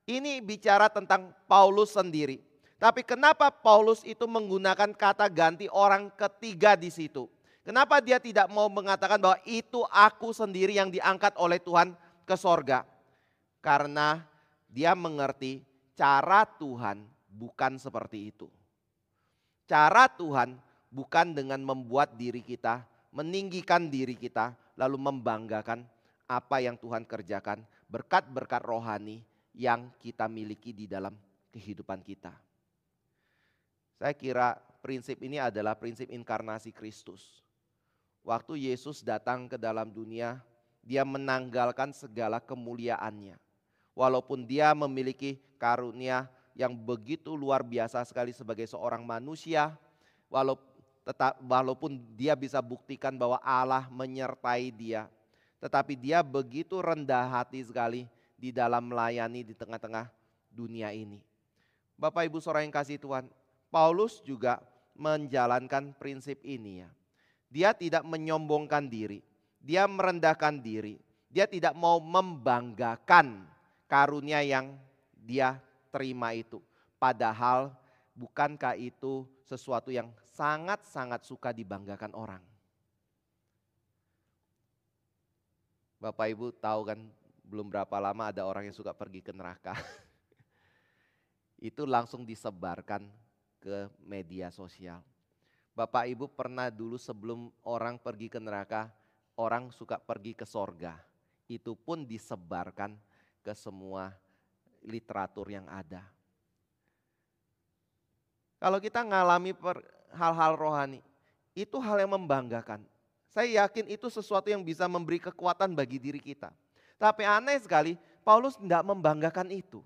ini bicara tentang Paulus sendiri. Tapi kenapa Paulus itu menggunakan kata ganti orang ketiga di situ? Kenapa dia tidak mau mengatakan bahwa itu aku sendiri yang diangkat oleh Tuhan ke sorga? Karena dia mengerti cara Tuhan bukan seperti itu. Cara Tuhan bukan dengan membuat diri kita, meninggikan diri kita, lalu membanggakan apa yang Tuhan kerjakan, berkat-berkat rohani yang kita miliki di dalam kehidupan kita. Saya kira prinsip ini adalah prinsip inkarnasi Kristus. Waktu Yesus datang ke dalam dunia, dia menanggalkan segala kemuliaannya. Walaupun dia memiliki karunia yang begitu luar biasa sekali sebagai seorang manusia, walaupun dia bisa buktikan bahwa Allah menyertai dia, tetapi dia begitu rendah hati sekali di dalam melayani di tengah-tengah dunia ini. Bapak Ibu saudara yang kasih Tuhan, Paulus juga menjalankan prinsip ini ya. Dia tidak menyombongkan diri, dia merendahkan diri, dia tidak mau membanggakan karunia yang dia terima itu. Padahal bukankah itu sesuatu yang sangat-sangat suka dibanggakan orang. Bapak Ibu tahu kan belum berapa lama ada orang yang suka pergi ke neraka. Itu langsung disebarkan ke media sosial. Bapak Ibu pernah dulu sebelum orang pergi ke neraka, orang suka pergi ke sorga. Itu pun disebarkan ke semua literatur yang ada. Kalau kita ngalami hal-hal rohani, itu hal yang membanggakan. Saya yakin itu sesuatu yang bisa memberi kekuatan bagi diri kita. Tapi aneh sekali, Paulus tidak membanggakan itu.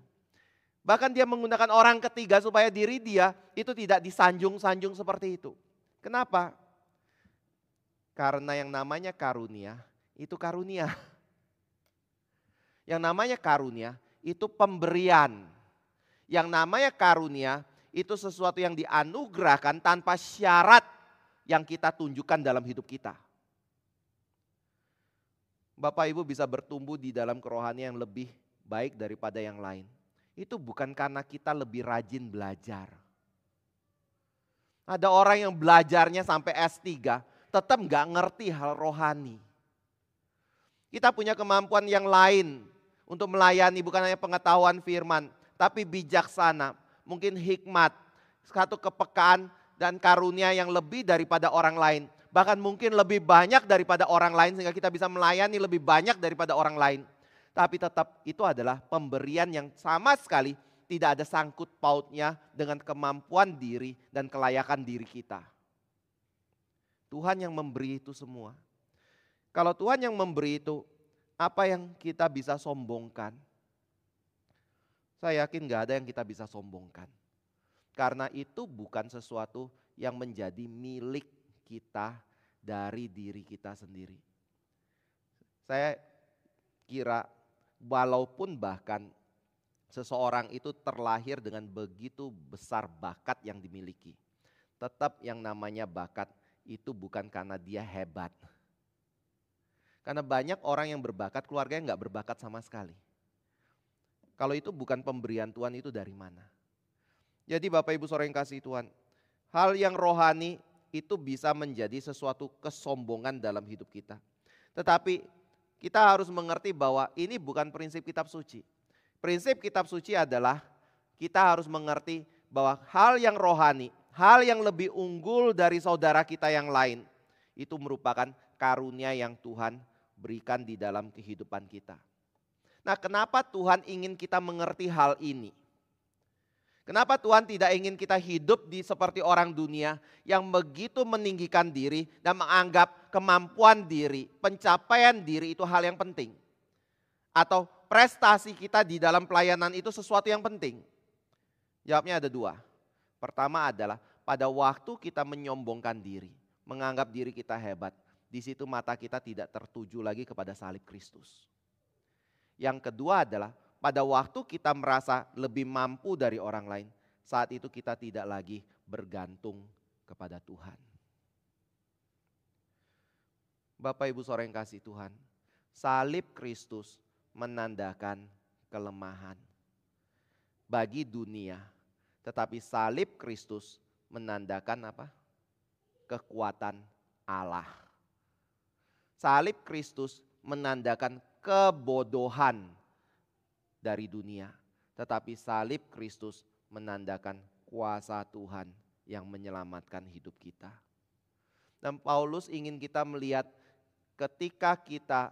Bahkan dia menggunakan orang ketiga supaya diri dia itu tidak disanjung-sanjung seperti itu. Kenapa? Karena yang namanya karunia, itu karunia. Yang namanya karunia, itu pemberian. Yang namanya karunia, itu sesuatu yang dianugerahkan tanpa syarat yang kita tunjukkan dalam hidup kita. Bapak Ibu bisa bertumbuh di dalam kerohanian yang lebih baik daripada yang lain. Itu bukan karena kita lebih rajin belajar. Ada orang yang belajarnya sampai S3, tetap gak ngerti hal rohani. Kita punya kemampuan yang lain untuk melayani, bukan hanya pengetahuan firman, tapi bijaksana, mungkin hikmat, satu kepekaan dan karunia yang lebih daripada orang lain. Bahkan mungkin lebih banyak daripada orang lain sehingga kita bisa melayani lebih banyak daripada orang lain. Tapi tetap itu adalah pemberian yang sama sekali tidak ada sangkut pautnya dengan kemampuan diri dan kelayakan diri kita. Tuhan yang memberi itu semua. Kalau Tuhan yang memberi itu, apa yang kita bisa sombongkan? Saya yakin gak ada yang kita bisa sombongkan. Karena itu bukan sesuatu yang menjadi milik kita dari diri kita sendiri. Saya kira walaupun bahkan seseorang itu terlahir dengan begitu besar bakat yang dimiliki, tetap yang namanya bakat itu bukan karena dia hebat. Karena banyak orang yang berbakat, keluarganya gak berbakat sama sekali. Kalau itu bukan pemberian Tuhan, itu dari mana? Jadi Bapak Ibu saudara yang kasih Tuhan, hal yang rohani itu bisa menjadi sesuatu kesombongan dalam hidup kita. Tetapi kita harus mengerti bahwa ini bukan prinsip kitab suci. Prinsip kitab suci adalah kita harus mengerti bahwa hal yang rohani, hal yang lebih unggul dari saudara kita yang lain, itu merupakan karunia yang Tuhan berikan di dalam kehidupan kita. Nah, kenapa Tuhan ingin kita mengerti hal ini? Kenapa Tuhan tidak ingin kita hidup seperti orang dunia yang begitu meninggikan diri dan menganggap kemampuan diri, pencapaian diri itu hal yang penting? Atau prestasi kita di dalam pelayanan itu sesuatu yang penting? Jawabnya ada dua. Pertama adalah pada waktu kita menyombongkan diri, menganggap diri kita hebat, di situ mata kita tidak tertuju lagi kepada salib Kristus. Yang kedua adalah pada waktu kita merasa lebih mampu dari orang lain, saat itu kita tidak lagi bergantung kepada Tuhan. Bapak Ibu Saudara yang kasih Tuhan, salib Kristus menandakan kelemahan bagi dunia, tetapi salib Kristus menandakan apa? Kekuatan Allah. Salib Kristus menandakan kebodohan dari dunia, tetapi salib Kristus menandakan kuasa Tuhan yang menyelamatkan hidup kita. Dan Paulus ingin kita melihat ketika kita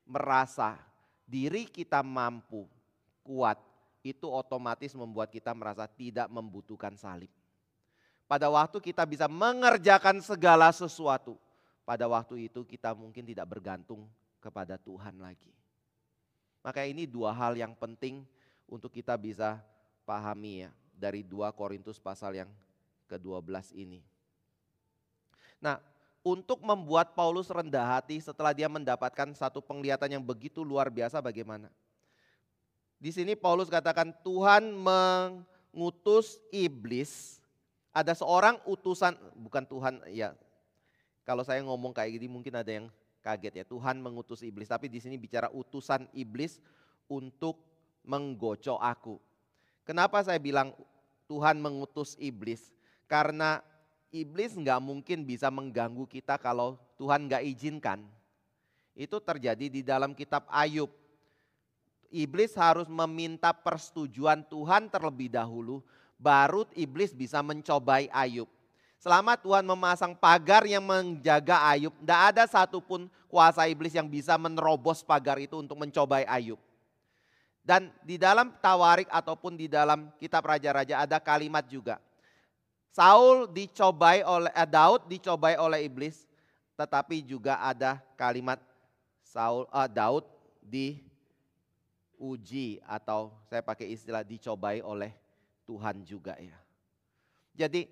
merasa diri kita mampu, kuat, itu otomatis membuat kita merasa tidak membutuhkan salib. Pada waktu kita bisa mengerjakan segala sesuatu, pada waktu itu kita mungkin tidak bergantung kepada Tuhan lagi. Maka ini dua hal yang penting untuk kita bisa pahami ya dari 2 Korintus pasal yang ke-12 ini. Nah, untuk membuat Paulus rendah hati setelah dia mendapatkan satu penglihatan yang begitu luar biasa bagaimana? Di sini Paulus katakan Tuhan mengutus iblis. Ada seorang utusan, bukan Tuhan ya. Kalau saya ngomong kayak gini mungkin ada yang kaget ya. Tuhan mengutus iblis, tapi di sini bicara utusan iblis untuk menggocok aku. Kenapa saya bilang Tuhan mengutus iblis? Karena iblis nggak mungkin bisa mengganggu kita kalau Tuhan nggak izinkan. Itu terjadi di dalam kitab Ayub. Iblis harus meminta persetujuan Tuhan terlebih dahulu, baru iblis bisa mencobai Ayub. Selama Tuhan memasang pagar yang menjaga Ayub, tidak ada satupun kuasa iblis yang bisa menerobos pagar itu untuk mencobai Ayub. Dan di dalam Tawarik ataupun di dalam kitab Raja-Raja ada kalimat juga. Daud dicobai oleh iblis, tetapi juga ada kalimat Daud diuji atau saya pakai istilah dicobai oleh Tuhan juga ya. Jadi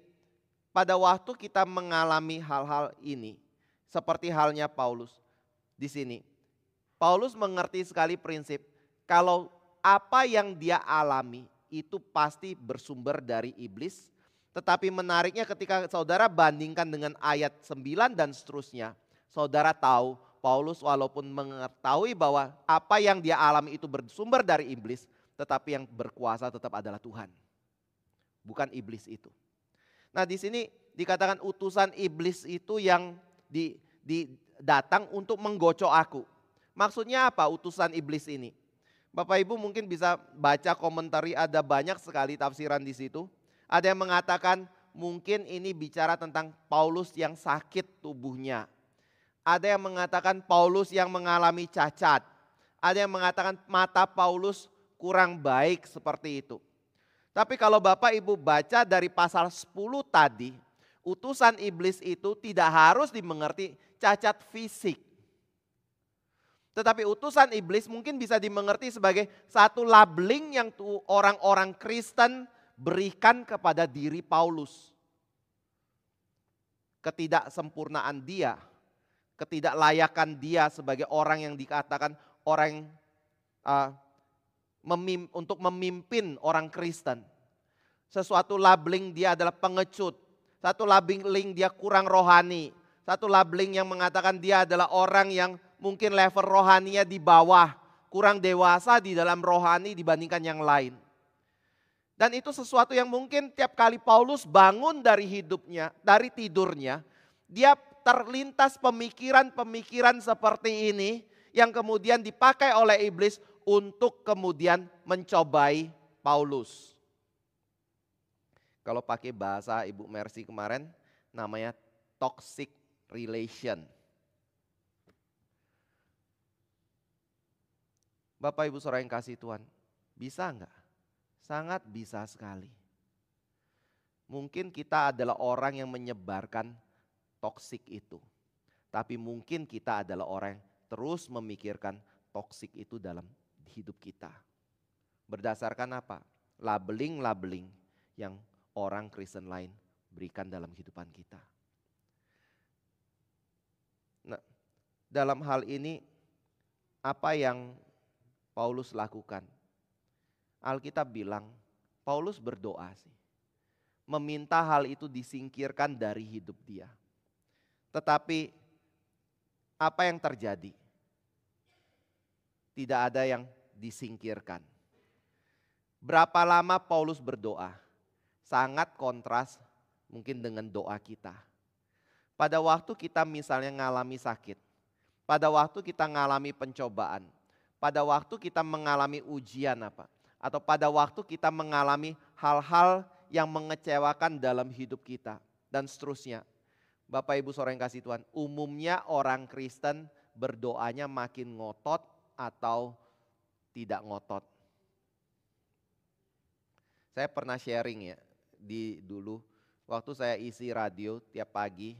pada waktu kita mengalami hal-hal ini, seperti halnya Paulus di sini. Paulus mengerti sekali prinsip kalau apa yang dia alami itu pasti bersumber dari iblis. Tetapi menariknya ketika saudara bandingkan dengan ayat 9 dan seterusnya, saudara tahu Paulus walaupun mengetahui bahwa apa yang dia alami itu bersumber dari iblis, tetapi yang berkuasa tetap adalah Tuhan, bukan iblis itu. Nah di sini dikatakan utusan iblis itu yang datang untuk menggocok aku. Maksudnya apa utusan iblis ini? Bapak Ibu mungkin bisa baca komentari, ada banyak sekali tafsiran di situ. Ada yang mengatakan mungkin ini bicara tentang Paulus yang sakit tubuhnya. Ada yang mengatakan Paulus yang mengalami cacat. Ada yang mengatakan mata Paulus kurang baik seperti itu. Tapi kalau Bapak Ibu baca dari pasal 10 tadi, utusan iblis itu tidak harus dimengerti cacat fisik. Tetapi utusan iblis mungkin bisa dimengerti sebagai satu labeling yang orang-orang Kristen berikan kepada diri Paulus. Ketidaksempurnaan dia, ketidaklayakan dia sebagai orang yang dikatakan orang untuk memimpin orang Kristen. Sesuatu labeling dia adalah pengecut. Satu labeling dia kurang rohani. Satu labeling yang mengatakan dia adalah orang yang mungkin level rohaninya di bawah. Kurang dewasa di dalam rohani dibandingkan yang lain. Dan itu sesuatu yang mungkin tiap kali Paulus bangun dari hidupnya, dari tidurnya. Dia terlintas pemikiran-pemikiran seperti ini yang kemudian dipakai oleh iblis untuk kemudian mencobai Paulus. Kalau pakai bahasa Ibu Mercy kemarin namanya toxic relation. Bapak Ibu Saudara yang kasih Tuhan, bisa enggak? Sangat bisa sekali. Mungkin kita adalah orang yang menyebarkan toksik itu. Tapi mungkin kita adalah orang yang terus memikirkan toksik itu dalam hidup kita. Berdasarkan apa? Labeling-labeling yang orang Kristen lain berikan dalam kehidupan kita. Nah, dalam hal ini apa yang Paulus lakukan? Alkitab bilang Paulus berdoa sih. Meminta hal itu disingkirkan dari hidup dia. Tetapi apa yang terjadi? Tidak ada yang disingkirkan. Berapa lama Paulus berdoa? Sangat kontras mungkin dengan doa kita. Pada waktu kita misalnya mengalami sakit, pada waktu kita mengalami pencobaan, pada waktu kita mengalami ujian atau pada waktu kita mengalami hal-hal yang mengecewakan dalam hidup kita dan seterusnya. Bapak Ibu saudara yang kasih Tuhan, umumnya orang Kristen berdoanya makin ngotot atau tidak ngotot. Saya pernah sharing ya, dulu waktu saya isi radio tiap pagi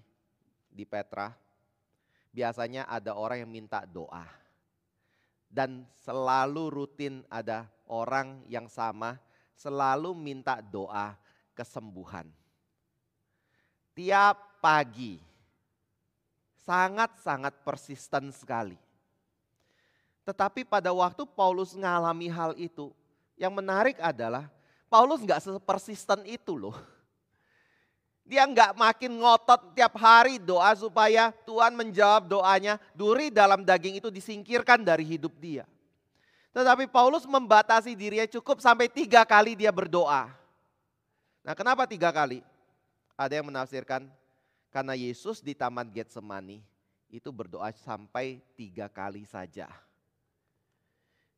di Petra, biasanya ada orang yang minta doa. Dan selalu rutin ada orang yang sama, selalu minta doa kesembuhan. Tiap pagi, sangat-sangat persisten sekali. Tetapi pada waktu Paulus mengalami hal itu, yang menarik adalah Paulus gak sepersisten itu loh. Dia nggak makin ngotot tiap hari doa supaya Tuhan menjawab doanya. Duri dalam daging itu disingkirkan dari hidup dia. Tetapi Paulus membatasi dirinya cukup sampai 3 kali dia berdoa. Nah, kenapa 3 kali? Ada yang menafsirkan karena Yesus di Taman Getsemani itu berdoa sampai 3 kali saja.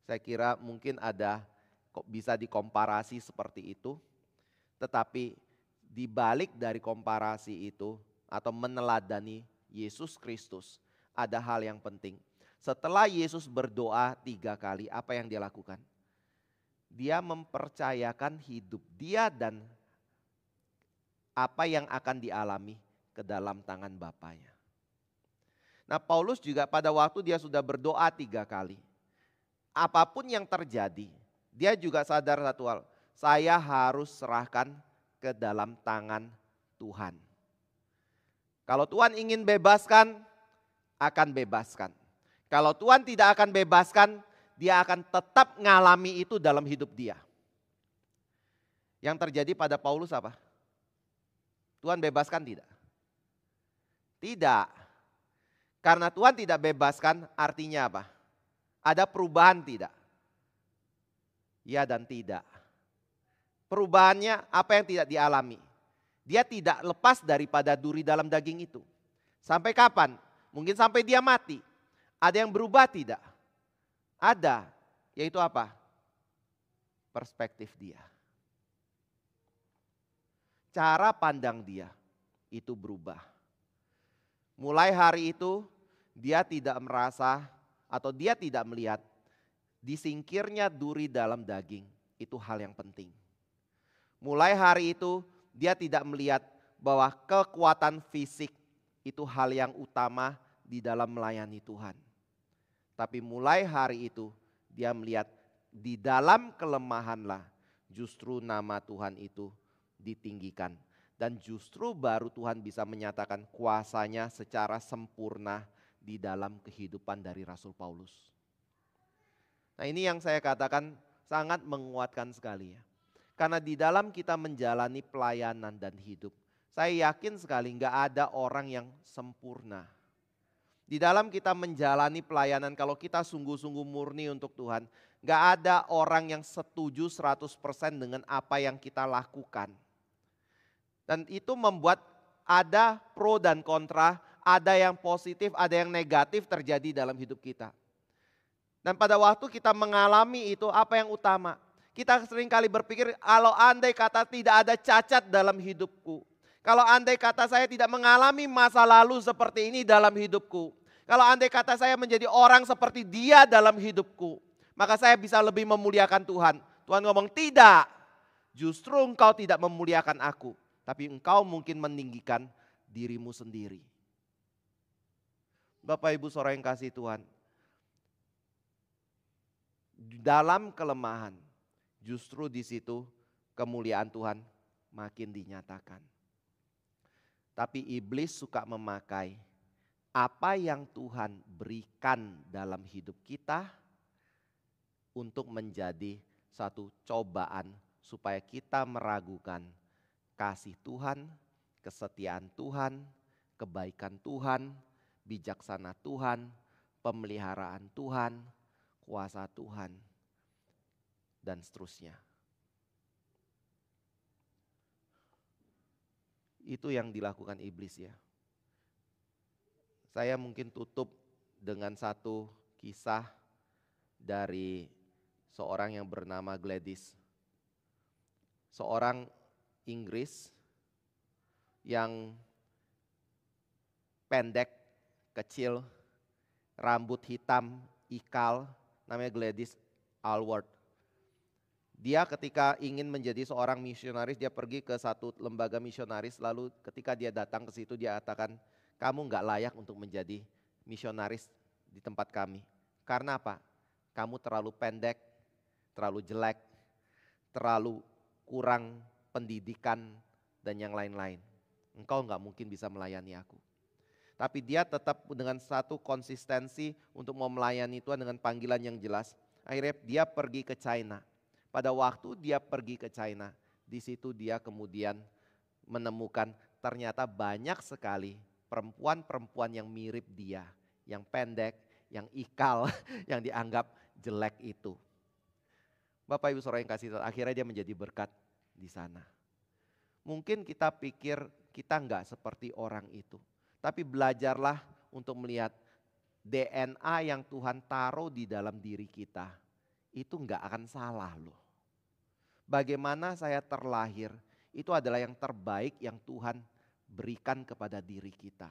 Saya kira mungkin ada bisa dikomparasi seperti itu. Tetapi di balik dari komparasi itu atau meneladani Yesus Kristus, ada hal yang penting. Setelah Yesus berdoa 3 kali, apa yang dia lakukan? Dia mempercayakan hidup dia dan apa yang akan dialami ke dalam tangan Bapaknya. Nah, Paulus juga pada waktu dia sudah berdoa 3 kali. Apapun yang terjadi, dia juga sadar satu hal, saya harus serahkan ke dalam tangan Tuhan. Kalau Tuhan ingin bebaskan, akan bebaskan. Kalau Tuhan tidak akan bebaskan, dia akan tetap ngalami itu dalam hidup dia. Yang terjadi pada Paulus apa? Tuhan bebaskan tidak? Tidak. Karena Tuhan tidak bebaskan artinya apa? Ada perubahan tidak? Ya dan tidak. Perubahannya apa yang tidak dialami? Dia tidak lepas daripada duri dalam daging itu. Sampai kapan? Mungkin sampai dia mati. Ada yang berubah tidak? Ada. Yaitu apa? Perspektif dia. Cara pandang dia itu berubah. Mulai hari itu dia tidak merasa atau dia tidak melihat disingkirnya duri dalam daging itu hal yang penting. Mulai hari itu dia tidak melihat bahwa kekuatan fisik itu hal yang utama di dalam melayani Tuhan. Tapi mulai hari itu dia melihat di dalam kelemahanlah justru nama Tuhan itu ditinggikan. Dan justru baru Tuhan bisa menyatakan kuasanya secara sempurna di dalam kehidupan dari Rasul Paulus. Nah, ini yang saya katakan sangat menguatkan sekali ya. Karena di dalam kita menjalani pelayanan dan hidup, saya yakin sekali nggak ada orang yang sempurna. Di dalam kita menjalani pelayanan, kalau kita sungguh-sungguh murni untuk Tuhan, nggak ada orang yang setuju 100% dengan apa yang kita lakukan. Dan itu membuat ada pro dan kontra, ada yang positif, ada yang negatif terjadi dalam hidup kita. Dan pada waktu kita mengalami itu, apa yang utama? Kita seringkali berpikir, kalau andai kata tidak ada cacat dalam hidupku. Kalau andai kata saya tidak mengalami masa lalu seperti ini dalam hidupku. Kalau andai kata saya menjadi orang seperti dia dalam hidupku. Maka saya bisa lebih memuliakan Tuhan. Tuhan ngomong, tidak. Justru engkau tidak memuliakan aku. Tapi engkau mungkin meninggikan dirimu sendiri. Bapak Ibu saudara yang kasih Tuhan. Dalam kelemahan, justru di situ kemuliaan Tuhan makin dinyatakan. Tapi iblis suka memakai apa yang Tuhan berikan dalam hidup kita untuk menjadi satu cobaan supaya kita meragukan kasih Tuhan, kesetiaan Tuhan, kebaikan Tuhan, bijaksana Tuhan, pemeliharaan Tuhan, kuasa Tuhan, dan seterusnya. Itu yang dilakukan iblis ya. Saya mungkin tutup dengan satu kisah dari seorang yang bernama Gladys. Seorang Inggris yang pendek, kecil, rambut hitam, ikal, namanya Gladys Aylward. Dia ketika ingin menjadi seorang misionaris, dia pergi ke satu lembaga misionaris, lalu ketika dia datang ke situ dia katakan, kamu nggak layak untuk menjadi misionaris di tempat kami. Karena apa? Kamu terlalu pendek, terlalu jelek, terlalu kurang pendidikan dan yang lain-lain. Engkau nggak mungkin bisa melayani aku. Tapi dia tetap dengan satu konsistensi untuk mau melayani Tuhan dengan panggilan yang jelas. Akhirnya dia pergi ke China. Pada waktu dia pergi ke China, di situ dia kemudian menemukan ternyata banyak sekali perempuan-perempuan yang mirip dia, yang pendek, yang ikal, yang dianggap jelek itu. Bapak Ibu Saudara yang kasih Tuhan, akhirnya dia menjadi berkat di sana. Mungkin kita pikir kita enggak seperti orang itu, tapi belajarlah untuk melihat DNA yang Tuhan taruh di dalam diri kita. Itu enggak akan salah loh. Bagaimana saya terlahir, itu adalah yang terbaik yang Tuhan berikan kepada diri kita.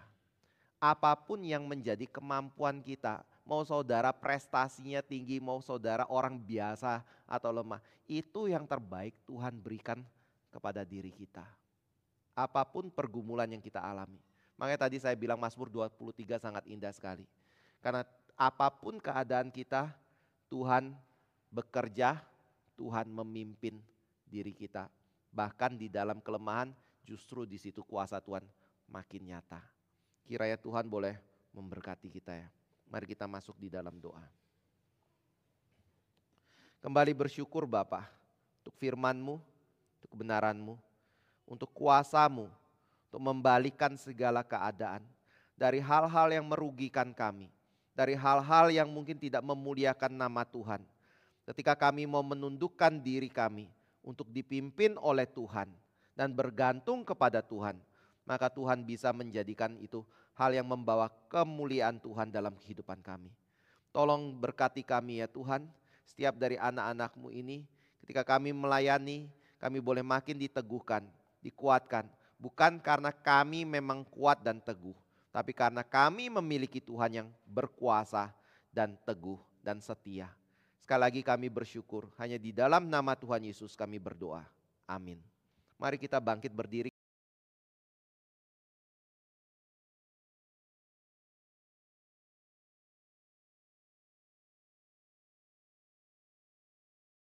Apapun yang menjadi kemampuan kita, mau saudara prestasinya tinggi, mau saudara orang biasa atau lemah, itu yang terbaik Tuhan berikan kepada diri kita. Apapun pergumulan yang kita alami. Makanya tadi saya bilang Mazmur 23 sangat indah sekali. Karena apapun keadaan kita, Tuhan bekerja, Tuhan memimpin diri kita. Bahkan di dalam kelemahan justru di situ kuasa Tuhan makin nyata. Kiranya Tuhan boleh memberkati kita ya. Mari kita masuk di dalam doa. Kembali bersyukur Bapa untuk firman-Mu, untuk kebenaran-Mu, untuk kuasa-Mu, untuk membalikan segala keadaan. Dari hal-hal yang merugikan kami, dari hal-hal yang mungkin tidak memuliakan nama Tuhan. Ketika kami mau menundukkan diri kami untuk dipimpin oleh Tuhan dan bergantung kepada Tuhan, maka Tuhan bisa menjadikan itu hal yang membawa kemuliaan Tuhan dalam kehidupan kami. Tolong berkati kami ya Tuhan, setiap dari anak-anak-Mu ini, ketika kami melayani, kami boleh makin diteguhkan, dikuatkan. Bukan karena kami memang kuat dan teguh, tapi karena kami memiliki Tuhan yang berkuasa dan teguh dan setia. Sekali lagi kami bersyukur, hanya di dalam nama Tuhan Yesus kami berdoa. Amin. Mari kita bangkit berdiri.